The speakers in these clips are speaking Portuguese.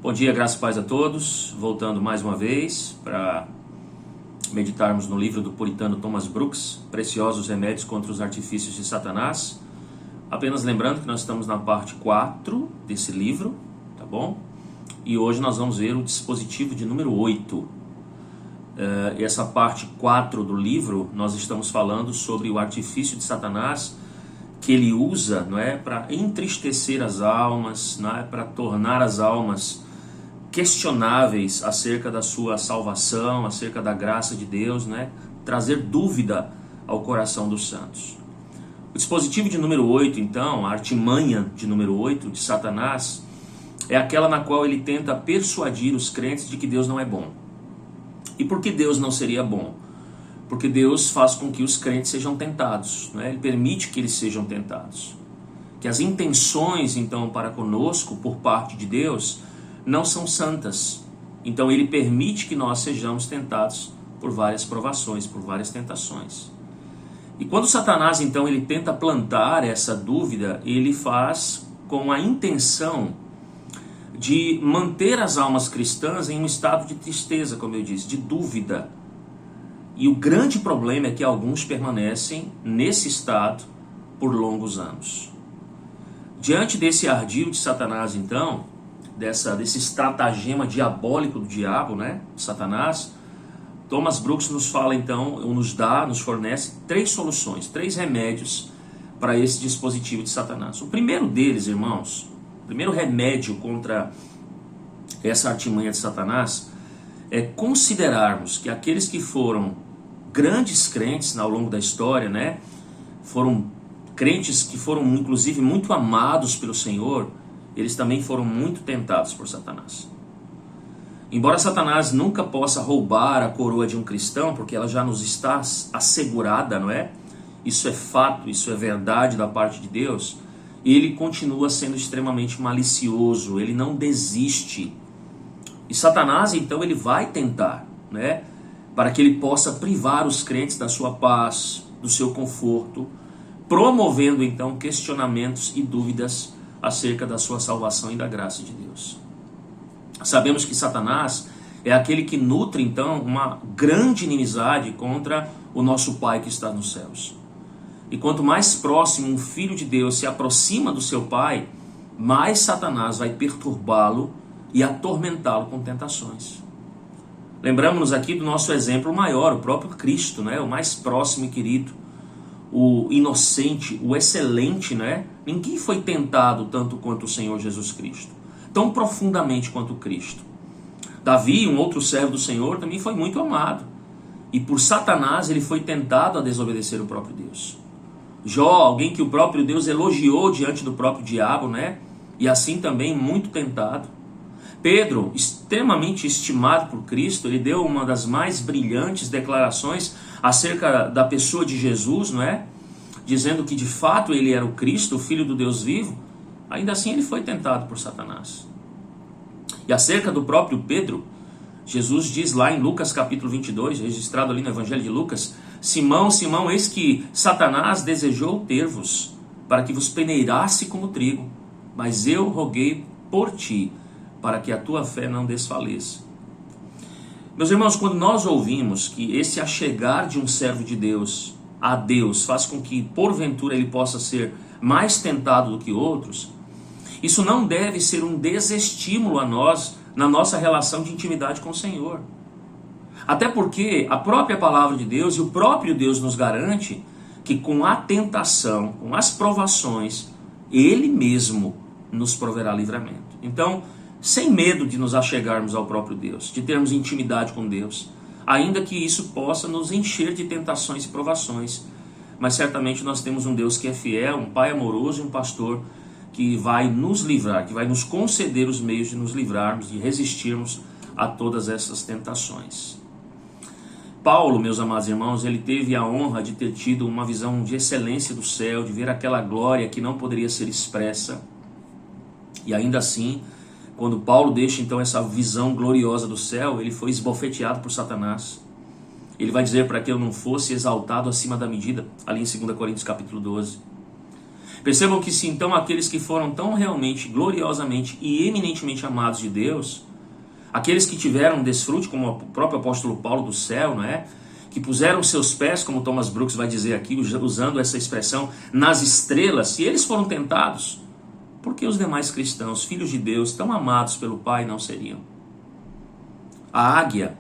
Bom dia, graças e paz a todos. Voltando mais uma vez para meditarmos no livro do puritano Thomas Brooks, Preciosos Remédios contra os Artifícios de Satanás. Apenas lembrando que nós estamos na parte 4 desse livro, tá bom? E hoje nós vamos ver o dispositivo de número 8. Essa parte 4 do livro, nós estamos falando sobre o artifício de Satanás que ele usa, não é, para entristecer as almas, não é, para tornar as almas questionáveis acerca da sua salvação, acerca da graça de Deus, né? Trazer dúvida ao coração dos santos. O dispositivo de número 8, então, a artimanha de número 8 de Satanás, é aquela na qual ele tenta persuadir os crentes de que Deus não é bom. E por que Deus não seria bom? Porque Deus faz com que os crentes sejam tentados, né? Ele permite que eles sejam tentados. Que as intenções, então, para conosco, por parte de Deus, não são santas. Então ele permite que nós sejamos tentados por várias provações, por várias tentações. E quando Satanás então ele tenta plantar essa dúvida, ele faz com a intenção de manter as almas cristãs em um estado de tristeza, como eu disse, de dúvida. E o grande problema é que alguns permanecem nesse estado por longos anos. Diante desse ardil de Satanás então, desse estratagema diabólico do diabo, né, Satanás, Thomas Brooks nos fala então, nos fornece 3 soluções, 3 remédios para esse dispositivo de Satanás. O primeiro deles, irmãos, o primeiro remédio contra essa artimanha de Satanás é considerarmos que aqueles que foram grandes crentes ao longo da história, né, foram crentes que foram inclusive muito amados pelo Senhor, eles também foram muito tentados por Satanás. Embora Satanás nunca possa roubar a coroa de um cristão, porque ela já nos está assegurada, não é? Isso é fato, isso é verdade da parte de Deus. Ele continua sendo extremamente malicioso, ele não desiste. E Satanás, então, ele vai tentar, né? Para que ele possa privar os crentes da sua paz, do seu conforto, promovendo, então, questionamentos e dúvidas acerca da sua salvação e da graça de Deus. Sabemos que Satanás é aquele que nutre então uma grande inimizade contra o nosso Pai que está nos céus. E quanto mais próximo um filho de Deus se aproxima do seu Pai, mais Satanás vai perturbá-lo e atormentá-lo com tentações. Lembramos-nos aqui do nosso exemplo maior, o próprio Cristo, né? O mais próximo e querido, o inocente, o excelente, né? Ninguém foi tentado tanto quanto o Senhor Jesus Cristo, tão profundamente quanto Cristo. Davi, um outro servo do Senhor, também foi muito amado, e por Satanás ele foi tentado a desobedecer o próprio Deus. Jó, alguém que o próprio Deus elogiou diante do próprio diabo, né? E assim também muito tentado. Pedro, extremamente estimado por Cristo, ele deu uma das mais brilhantes declarações acerca da pessoa de Jesus, não é? Dizendo que de fato ele era o Cristo, o Filho do Deus vivo. Ainda assim ele foi tentado por Satanás. E acerca do próprio Pedro, Jesus diz lá em Lucas capítulo 22, registrado ali no Evangelho de Lucas: Simão, Simão, eis que Satanás desejou ter-vos, para que vos peneirasse como trigo, mas eu roguei por ti, para que a tua fé não desfaleça. Meus irmãos, quando nós ouvimos que esse achegar de um servo de Deus a Deus faz com que porventura ele possa ser mais tentado do que outros, isso não deve ser um desestímulo a nós na nossa relação de intimidade com o Senhor. Até porque a própria palavra de Deus e o próprio Deus nos garante que com a tentação, com as provações, Ele mesmo nos proverá livramento. Então, sem medo de nos achegarmos ao próprio Deus, de termos intimidade com Deus, ainda que isso possa nos encher de tentações e provações, mas certamente nós temos um Deus que é fiel, um Pai amoroso e um pastor que vai nos livrar, que vai nos conceder os meios de nos livrarmos, de resistirmos a todas essas tentações. Paulo, meus amados irmãos, ele teve a honra de ter tido uma visão de excelência do céu, de ver aquela glória que não poderia ser expressa. E ainda assim, quando Paulo deixa então essa visão gloriosa do céu, ele foi esbofeteado por Satanás. Ele vai dizer para que eu não fosse exaltado acima da medida, ali em 2 Coríntios capítulo 12. Percebam que se então aqueles que foram tão realmente, gloriosamente e eminentemente amados de Deus, aqueles que tiveram desfrute, como o próprio apóstolo Paulo do céu, não é? Que puseram seus pés, como Thomas Brooks vai dizer aqui, usando essa expressão, nas estrelas, se eles foram tentados, por que os demais cristãos, filhos de Deus, tão amados pelo Pai, não seriam? A águia,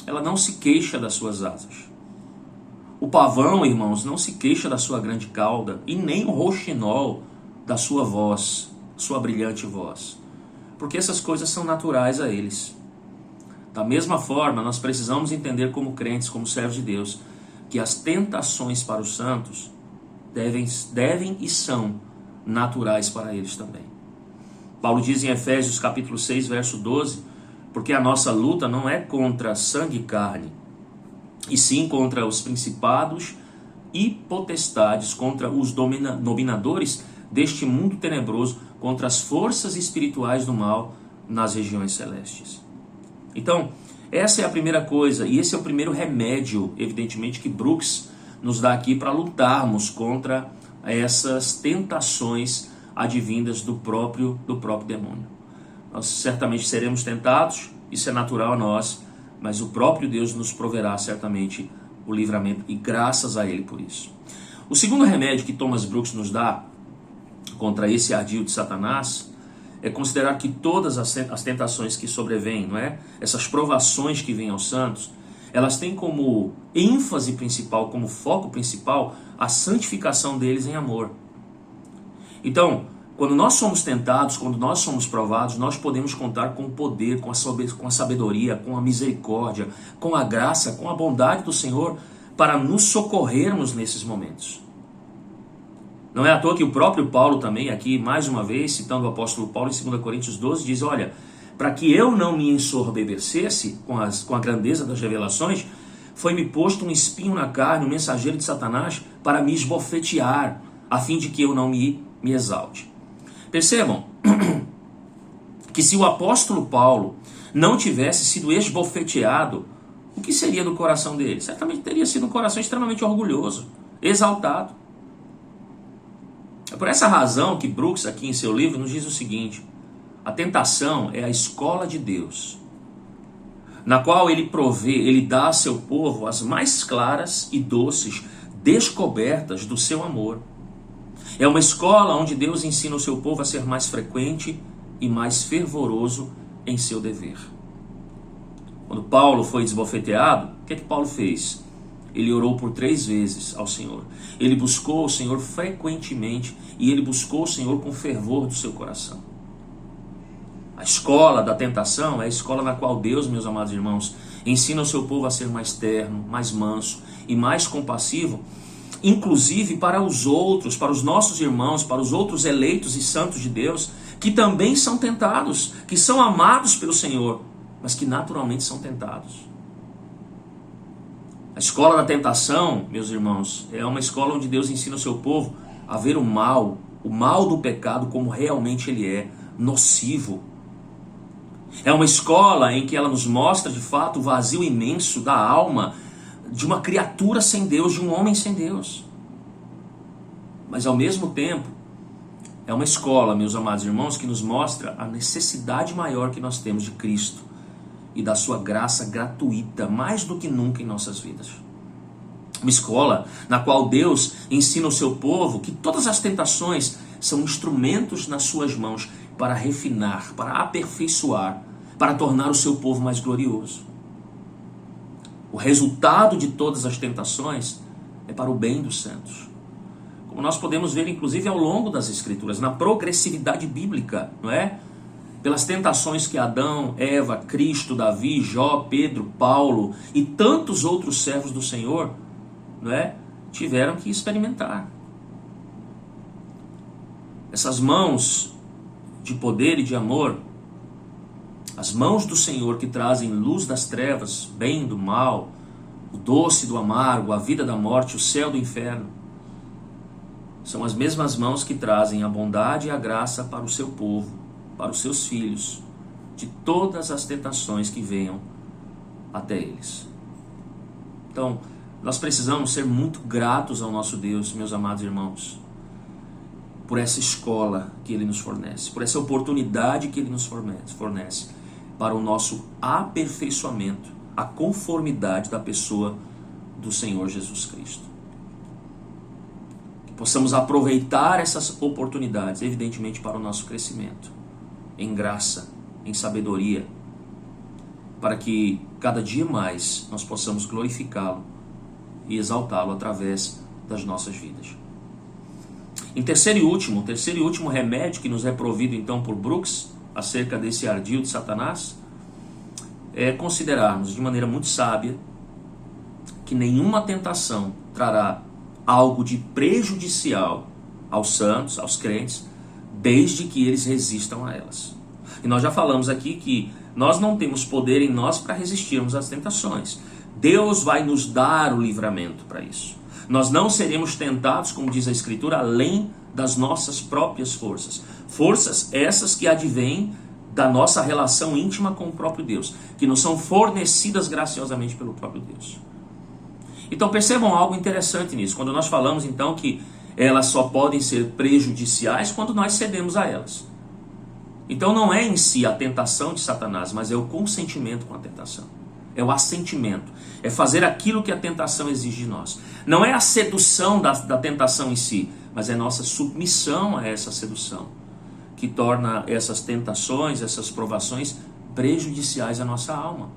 ela não se queixa das suas asas. O pavão, irmãos, não se queixa da sua grande cauda, e nem o rouxinol da sua voz, sua brilhante voz, porque essas coisas são naturais a eles. Da mesma forma, nós precisamos entender como crentes, como servos de Deus, que as tentações para os santos devem e são naturais para eles também. Paulo diz em Efésios capítulo 6, verso 12, porque a nossa luta não é contra sangue e carne, e sim contra os principados e potestades, contra os dominadores deste mundo tenebroso, contra as forças espirituais do mal nas regiões celestes. Então, essa é a primeira coisa, e esse é o primeiro remédio, evidentemente, que Brooks nos dá aqui para lutarmos contra essas tentações advindas do próprio demônio. Nós certamente seremos tentados, isso é natural a nós, mas o próprio Deus nos proverá certamente o livramento, e graças a Ele por isso. O segundo remédio que Thomas Brooks nos dá contra esse ardil de Satanás é considerar que todas as tentações que sobrevêm, não é? Essas provações que vêm aos santos, elas têm como ênfase principal, como foco principal, a santificação deles em amor. Então, quando nós somos tentados, quando nós somos provados, nós podemos contar com o poder, com a sabedoria, com a misericórdia, com a graça, com a bondade do Senhor para nos socorrermos nesses momentos. Não é à toa que o próprio Paulo também, aqui mais uma vez, citando o apóstolo Paulo em 2 Coríntios 12, diz, olha, para que eu não me ensoberbecesse com a grandeza das revelações, foi-me posto um espinho na carne, um mensageiro de Satanás, para me esbofetear, a fim de que eu não me exalte. Percebam que se o apóstolo Paulo não tivesse sido esbofeteado, o que seria do coração dele? Certamente teria sido um coração extremamente orgulhoso, exaltado. É por essa razão que Brooks, aqui em seu livro, nos diz o seguinte: a tentação é a escola de Deus, na qual ele dá a seu povo as mais claras e doces descobertas do seu amor. É uma escola onde Deus ensina o seu povo a ser mais frequente e mais fervoroso em seu dever. Quando Paulo foi desbofeteado, o que Paulo fez? Ele orou por 3 vezes ao Senhor. Ele buscou o Senhor frequentemente e ele buscou o Senhor com fervor do seu coração. A escola da tentação é a escola na qual Deus, meus amados irmãos, ensina o seu povo a ser mais terno, mais manso e mais compassivo, inclusive para os outros, para os nossos irmãos, para os outros eleitos e santos de Deus, que também são tentados, que são amados pelo Senhor, mas que naturalmente são tentados. A escola da tentação, meus irmãos, é uma escola onde Deus ensina o seu povo a ver o mal do pecado como realmente ele é, nocivo. É uma escola em que ela nos mostra de fato o vazio imenso da alma de uma criatura sem Deus, de um homem sem Deus. Mas ao mesmo tempo, é uma escola, meus amados irmãos, que nos mostra a necessidade maior que nós temos de Cristo e da sua graça gratuita, mais do que nunca em nossas vidas. Uma escola na qual Deus ensina o seu povo que todas as tentações são instrumentos nas suas mãos para refinar, para aperfeiçoar, para tornar o seu povo mais glorioso. O resultado de todas as tentações é para o bem dos santos. Como nós podemos ver, inclusive, ao longo das Escrituras, na progressividade bíblica, não é? Pelas tentações que Adão, Eva, Cristo, Davi, Jó, Pedro, Paulo e tantos outros servos do Senhor, não é? Tiveram que experimentar. Essas mãos de poder e de amor, as mãos do Senhor que trazem luz das trevas, bem do mal, o doce do amargo, a vida da morte, o céu do inferno, são as mesmas mãos que trazem a bondade e a graça para o seu povo, para os seus filhos, de todas as tentações que venham até eles. Então, nós precisamos ser muito gratos ao nosso Deus, meus amados irmãos. por essa escola que Ele nos fornece, por essa oportunidade que Ele nos fornece para o nosso aperfeiçoamento, a conformidade da pessoa do Senhor Jesus Cristo. Que possamos aproveitar essas oportunidades, evidentemente, para o nosso crescimento, em graça, em sabedoria, para que cada dia mais nós possamos glorificá-lo e exaltá-lo através das nossas vidas. Em terceiro e último remédio que nos é provido então por Brooks acerca desse ardil de Satanás é considerarmos de maneira muito sábia que nenhuma tentação trará algo de prejudicial aos santos, aos crentes, desde que eles resistam a elas. E nós já falamos aqui que nós não temos poder em nós para resistirmos às tentações. Deus vai nos dar o livramento para isso. Nós não seremos tentados, como diz a Escritura, além das nossas próprias forças. Forças essas que advêm da nossa relação íntima com o próprio Deus, que nos são fornecidas graciosamente pelo próprio Deus. Então percebam algo interessante nisso, quando nós falamos então que elas só podem ser prejudiciais quando nós cedemos a elas. Então não é em si a tentação de Satanás, mas é o consentimento com a tentação. É o assentimento, é fazer aquilo que a tentação exige de nós. Não é a sedução da tentação em si, mas é nossa submissão a essa sedução, que torna essas tentações, essas provações prejudiciais à nossa alma.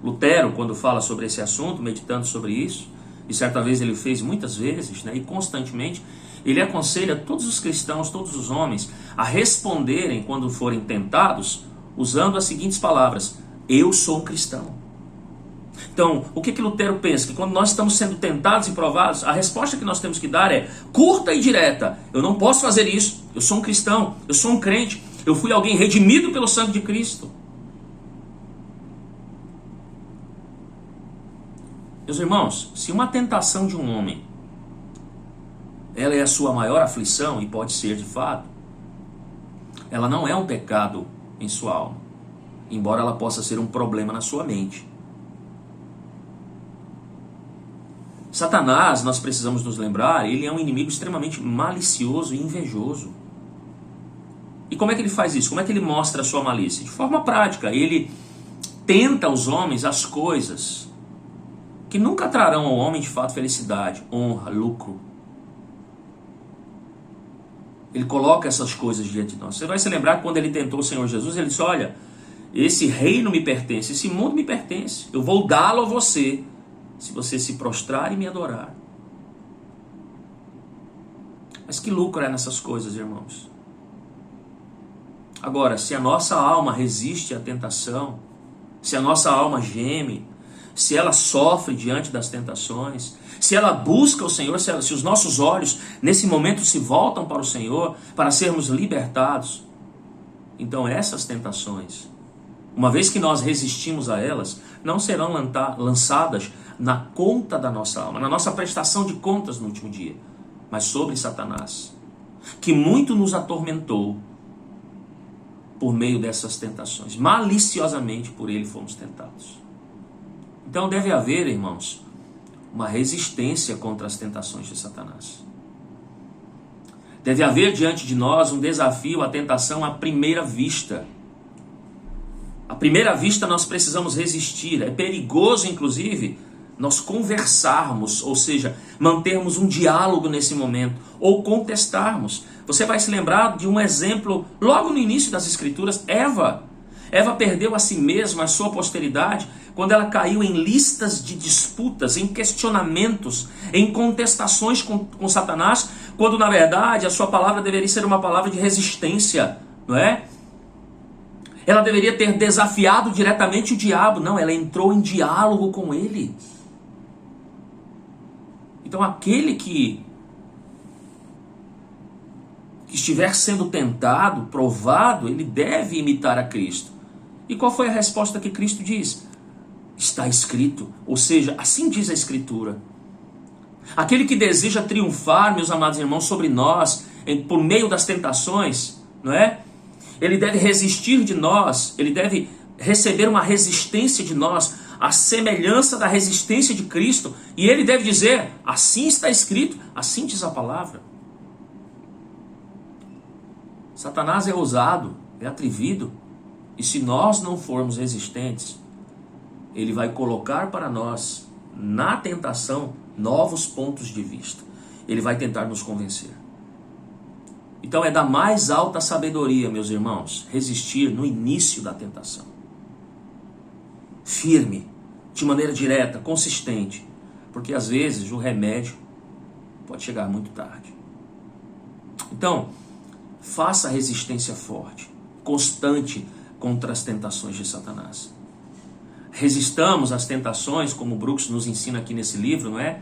Lutero, quando fala sobre esse assunto, meditando sobre isso, e certa vez ele fez muitas vezes, e constantemente, ele aconselha todos os cristãos, todos os homens, a responderem quando forem tentados, usando as seguintes palavras: eu sou um cristão. Então, o que Lutero pensa? Que quando nós estamos sendo tentados e provados, a resposta que nós temos que dar é curta e direta. Eu não posso fazer isso. Eu sou um cristão, eu sou um crente, eu fui alguém redimido pelo sangue de Cristo. Meus irmãos, se uma tentação de um homem, ela é a sua maior aflição, e pode ser de fato, ela não é um pecado em sua alma, embora ela possa ser um problema na sua mente. Satanás, nós precisamos nos lembrar, ele é um inimigo extremamente malicioso e invejoso. E como é que ele faz isso? Como é que ele mostra a sua malícia? De forma prática, ele tenta aos homens as coisas que nunca trarão ao homem de fato felicidade, honra, lucro. Ele coloca essas coisas diante de nós. Você vai se lembrar que quando ele tentou o Senhor Jesus, ele disse: olha, esse reino me pertence, esse mundo me pertence, eu vou dá-lo a você, se você se prostrar e me adorar. Mas que lucro é nessas coisas, irmãos? Agora, se a nossa alma resiste à tentação, se a nossa alma geme, se ela sofre diante das tentações, se ela busca o Senhor, se os nossos olhos nesse momento se voltam para o Senhor, para sermos libertados, então essas tentações, uma vez que nós resistimos a elas, não serão lançadas na conta da nossa alma, na nossa prestação de contas no último dia, mas sobre Satanás, que muito nos atormentou por meio dessas tentações. Maliciosamente por ele fomos tentados. Então deve haver, irmãos, uma resistência contra as tentações de Satanás. Deve haver diante de nós um desafio à tentação à primeira vista. À primeira vista nós precisamos resistir. É perigoso, inclusive, nós conversarmos, ou seja, mantermos um diálogo nesse momento, ou contestarmos. Você vai se lembrar de um exemplo logo no início das Escrituras. Eva perdeu a si mesma, a sua posteridade, quando ela caiu em listas de disputas, em questionamentos, em contestações com Satanás, quando na verdade a sua palavra deveria ser uma palavra de resistência, não é? Ela deveria ter desafiado diretamente o diabo. Não, ela entrou em diálogo com ele. Então aquele que estiver sendo tentado, provado, ele deve imitar a Cristo. E qual foi a resposta que Cristo diz? Está escrito, ou seja, assim diz a Escritura. Aquele que deseja triunfar, meus amados irmãos, sobre nós, por meio das tentações, não é? Ele deve resistir de nós, ele deve receber uma resistência de nós, a semelhança da resistência de Cristo, e ele deve dizer, assim está escrito, assim diz a palavra. Satanás é ousado, é atrevido, e se nós não formos resistentes, ele vai colocar para nós, na tentação, novos pontos de vista. Ele vai tentar nos convencer. Então é da mais alta sabedoria, meus irmãos, resistir no início da tentação. Firme, de maneira direta, consistente, porque às vezes o remédio pode chegar muito tarde. Então, faça resistência forte, constante contra as tentações de Satanás. Resistamos às tentações, como Brooks nos ensina aqui nesse livro, não é?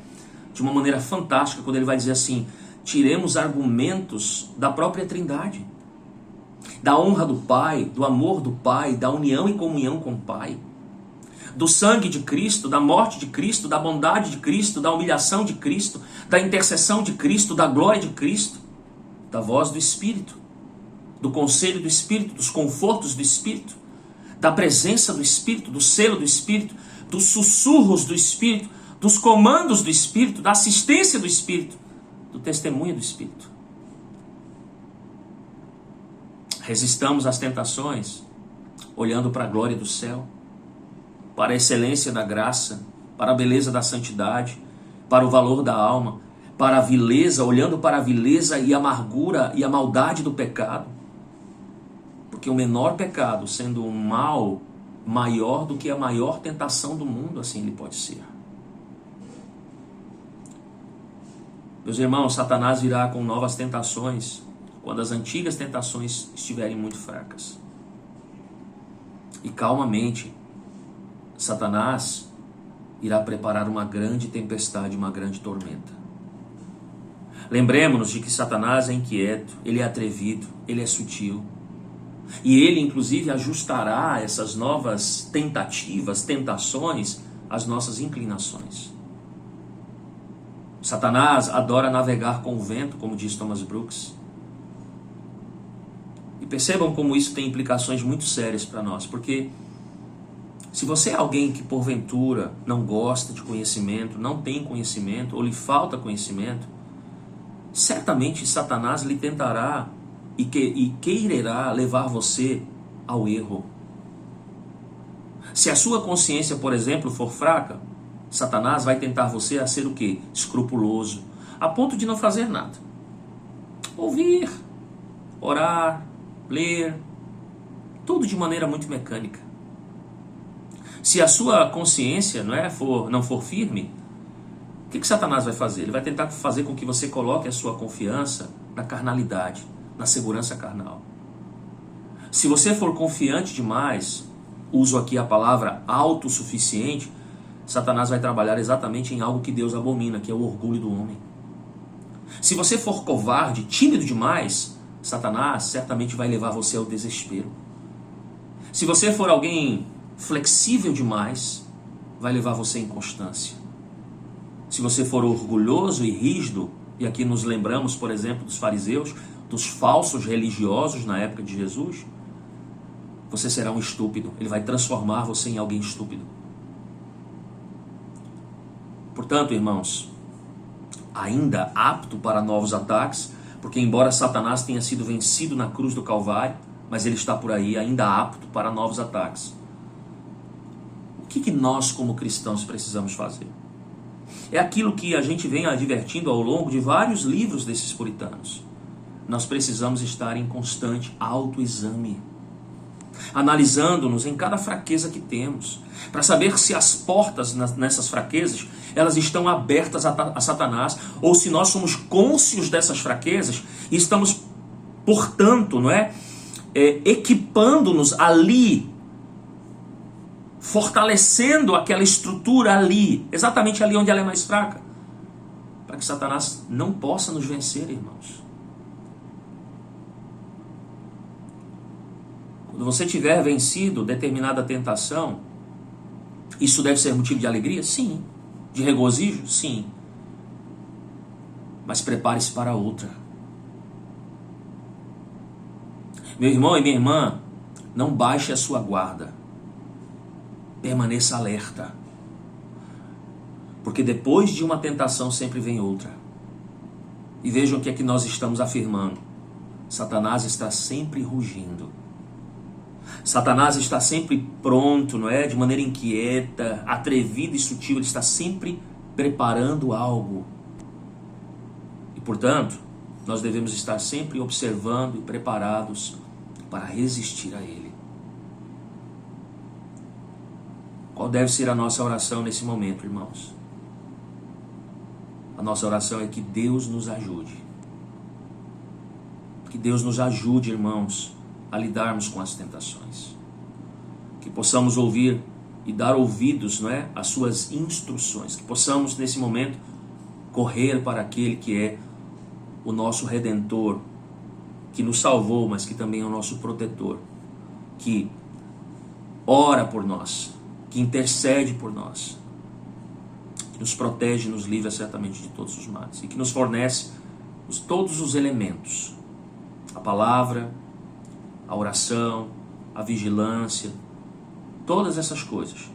De uma maneira fantástica, quando ele vai dizer assim: tiremos argumentos da própria Trindade, da honra do Pai, do amor do Pai, da união e comunhão com o Pai, do sangue de Cristo, da morte de Cristo, da bondade de Cristo, da humilhação de Cristo, da intercessão de Cristo, da glória de Cristo, da voz do Espírito, do conselho do Espírito, dos confortos do Espírito, da presença do Espírito, do selo do Espírito, dos sussurros do Espírito, dos comandos do Espírito, da assistência do Espírito, do testemunho do Espírito. Resistamos às tentações, olhando para a glória do céu, para a excelência da graça, para a beleza da santidade, para o valor da alma, para a vileza, olhando para a vileza e a amargura e a maldade do pecado. Porque o menor pecado, sendo um mal maior do que a maior tentação do mundo, assim ele pode ser. Meus irmãos, Satanás virá com novas tentações quando as antigas tentações estiverem muito fracas. E calmamente, Satanás irá preparar uma grande tempestade, uma grande tormenta. Lembremos-nos de que Satanás é inquieto, ele é atrevido, ele é sutil. E ele, inclusive, ajustará essas novas tentativas, tentações, às nossas inclinações. Satanás adora navegar com o vento, como diz Thomas Brooks. E percebam como isso tem implicações muito sérias para nós, porque se você é alguém que porventura não gosta de conhecimento, não tem conhecimento, ou lhe falta conhecimento, certamente Satanás lhe tentará e quererá levar você ao erro. Se a sua consciência, por exemplo, for fraca, Satanás vai tentar você a ser o quê? Escrupuloso, a ponto de não fazer nada. Ouvir, orar, ler, tudo de maneira muito mecânica. Se a sua consciência não for firme, o que Satanás vai fazer? Ele vai tentar fazer com que você coloque a sua confiança na carnalidade, na segurança carnal. Se você for confiante demais, uso aqui a palavra autossuficiente, Satanás vai trabalhar exatamente em algo que Deus abomina, que é o orgulho do homem. Se você for covarde, tímido demais, Satanás certamente vai levar você ao desespero. Se você for alguém flexível demais, vai levar você à inconstância. Se você for orgulhoso e rígido, e aqui nos lembramos, por exemplo, dos fariseus, dos falsos religiosos na época de Jesus, você será um estúpido. Ele vai transformar você em alguém estúpido. Portanto, irmãos, ainda apto para novos ataques, porque embora Satanás tenha sido vencido na cruz do Calvário, mas ele está por aí ainda apto para novos ataques. O que nós como cristãos precisamos fazer? É aquilo que a gente vem advertindo ao longo de vários livros desses puritanos. Nós precisamos estar em constante autoexame, analisando-nos em cada fraqueza que temos, para saber se as portas nessas fraquezas, elas estão abertas a Satanás, ou se nós somos cônscios dessas fraquezas e estamos, portanto, equipando-nos ali, fortalecendo aquela estrutura ali, exatamente ali onde ela é mais fraca, para que Satanás não possa nos vencer, irmãos. Quando você tiver vencido determinada tentação, isso deve ser motivo de alegria? Sim. De regozijo? Sim. Mas prepare-se para outra. Meu irmão e minha irmã, não baixe a sua guarda. Permaneça alerta. Porque depois de uma tentação sempre vem outra. E vejam o que é que nós estamos afirmando. Satanás está sempre rugindo. Satanás está sempre pronto, não é? De maneira inquieta, atrevida e sutil, ele está sempre preparando algo. E, portanto, nós devemos estar sempre observando e preparados para resistir a ele. Qual deve ser a nossa oração nesse momento, irmãos? A nossa oração é que Deus nos ajude. Que Deus nos ajude, irmãos, a lidarmos com as tentações. Que possamos ouvir e dar ouvidos, não é, às suas instruções. Que possamos, nesse momento, correr para aquele que é o nosso Redentor, que nos salvou, mas que também é o nosso protetor, que ora por nós, que intercede por nós, que nos protege e nos livra certamente de todos os males, e que nos fornece todos os elementos, a palavra, a oração, a vigilância, todas essas coisas,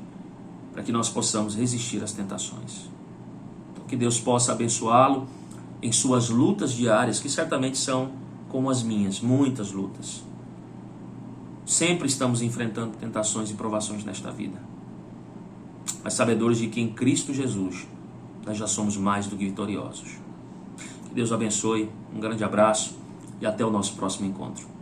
para que nós possamos resistir às tentações. Então, que Deus possa abençoá-lo em suas lutas diárias, que certamente são como as minhas, muitas lutas. Sempre estamos enfrentando tentações e provações nesta vida, mas sabedores de que em Cristo Jesus nós já somos mais do que vitoriosos. Que Deus abençoe, um grande abraço e até o nosso próximo encontro.